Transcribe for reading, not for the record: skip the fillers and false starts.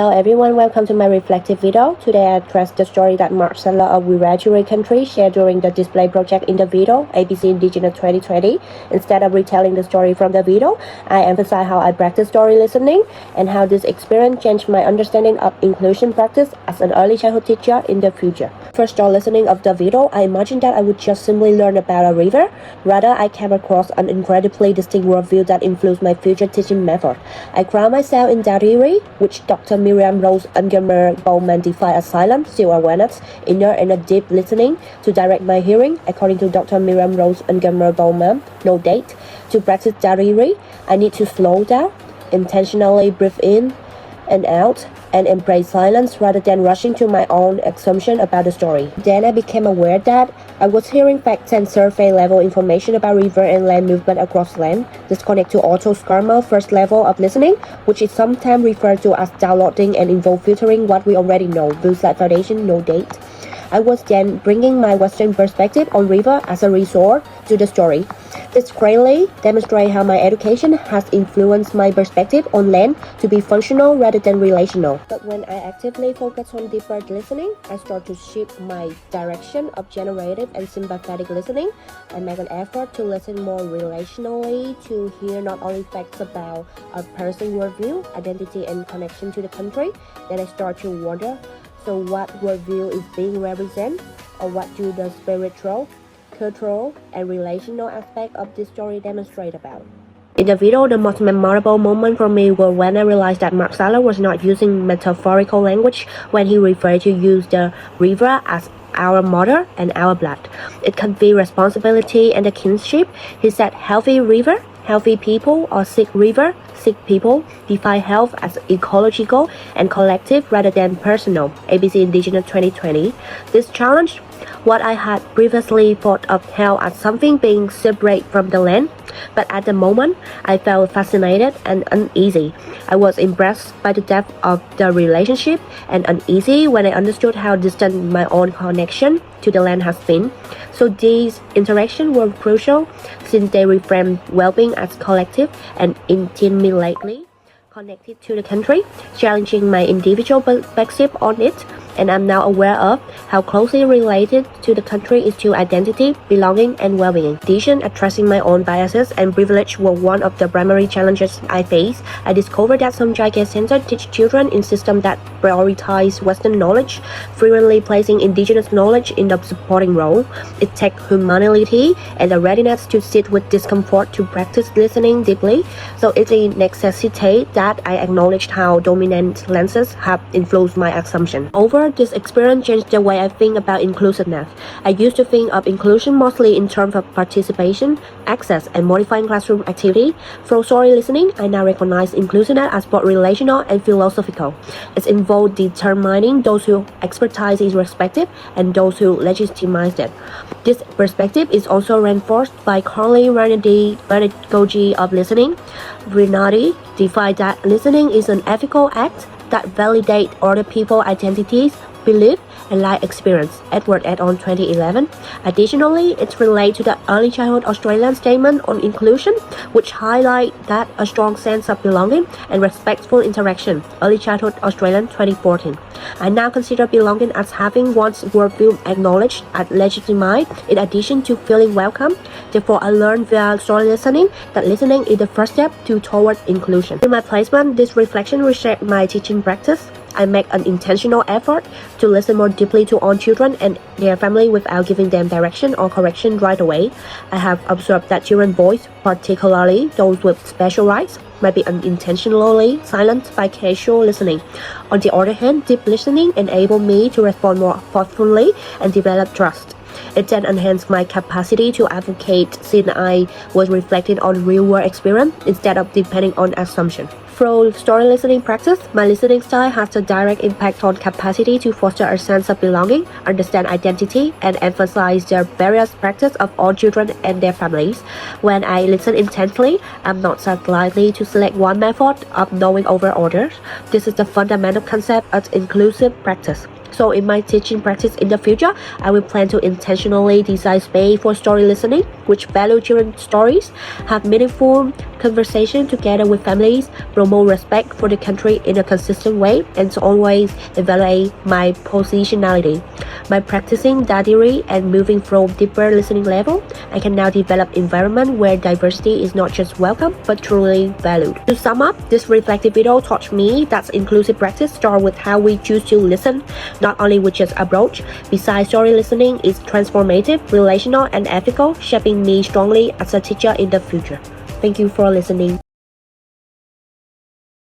Hello everyone, welcome to my reflective video. Today I address the story that Mark Seller of Wiradjuri country shared during the display project in the video, ABC Indigenous 2020. Instead of retelling the story from the video, I emphasize how I practice story listening and how this experience changed my understanding of inclusion practice as an early childhood teacher in the future. First story listening of the video, I imagined that I would just simply learn about a river. Rather, I came across an incredibly distinct worldview that influenced my future teaching method. I ground myself in Dariri, which Dr. Miriam Rose Ungermer Bowman defined as silent, still awareness, inner and a deep listening. To direct my hearing, according to Dr. Miriam Rose Ungermer Bowman, no date. To practice Dariri, I need to slow down, intentionally breathe in and out, and embrace silence rather than rushing to my own assumption about the story. Then I became aware that I was hearing facts and survey level information about river and land movement across land, disconnect to auto-schema first level of listening, which is sometimes referred to as downloading and involve filtering what we already know, builds that foundation, no date. I was then bringing my Western perspective on river as a resource to the story. This greatly demonstrates how my education has influenced my perspective on land to be functional rather than relational. But when I actively focus on deeper listening, I start to shift my direction of generative and sympathetic listening. I make an effort to listen more relationally, to hear not only facts about a person's worldview, identity, and connection to the country. Then I start to wonder, so what worldview is being represented, or what do the spiritual, cultural, and relational aspect of this story demonstrate about? In the video, the most memorable moment for me was when I realized that Mark Seller was not using metaphorical language when he referred to use the river as our mother and our blood. It conveys responsibility and the kinship. He said healthy river, healthy people, or sick river, sick people. Define health as ecological and collective rather than personal. ABC Indigenous 2020. This challenged what I had previously thought of health as something being separate from the land, but at the moment, I felt fascinated and uneasy. I was impressed by the depth of the relationship and uneasy when I understood how distant my own connection to the land has been. So these interactions were crucial since they reframe well-being as collective and intimately connected to the country, challenging my individual perspective on it. And I'm now aware of how closely related to the country is to identity, belonging, and well-being. In addition, addressing my own biases and privilege were one of the primary challenges I faced. I discovered that some childcare centers teach children in systems that prioritize Western knowledge, frequently placing Indigenous knowledge in the supporting role. It takes humanity and a readiness to sit with discomfort to practice listening deeply. So it's a necessity that I acknowledged how dominant lenses have influenced my assumption. This experience changed the way I think about inclusiveness. I used to think of inclusion mostly in terms of participation, access, and modifying classroom activity. Through story listening, I now recognize inclusiveness as both relational and philosophical. It involves determining those who expertise is respected and those who legitimize it. This perspective is also reinforced by Carly Renardi's pedagogy of listening. Renardi defined that listening is an ethical act that validate other people's identities, beliefs, and life experience. Edward et al. 2011. Additionally, it's related to the Early Childhood Australian Statement on Inclusion, which highlight that a strong sense of belonging and respectful interaction. Early Childhood Australian 2014. I now consider belonging as having one's worldview acknowledged and legitimized in addition to feeling welcome. Therefore, I learned via story listening that listening is the first step toward inclusion. In my placement, this reflection reshaped my teaching practice. I make an intentional effort to listen more deeply to all children and their family without giving them direction or correction right away. I have observed that children's voice, particularly those with special rights, might be unintentionally silenced by casual listening. On the other hand, deep listening enabled me to respond more thoughtfully and develop trust. It then enhanced my capacity to advocate since I was reflecting on real-world experience instead of depending on assumption. Through story listening practice, my listening style has a direct impact on capacity to foster a sense of belonging, understand identity, and emphasize the various practice of all children and their families. When I listen intently, I'm not so likely to select one method of knowing over others. This is the fundamental concept of inclusive practice. So in my teaching practice in the future, I will plan to intentionally design space for story listening, which value children's stories, have meaningful conversation together with families, promote respect for the country in a consistent way, and to always evaluate my positionality. By practicing diary and moving from deeper listening level, I can now develop environment where diversity is not just welcome, but truly valued. To sum up, this reflective video taught me that inclusive practice starts with how we choose to listen, not only with just approach. Besides, story listening is transformative, relational, and ethical, shaping me strongly as a teacher in the future. Thank you for listening.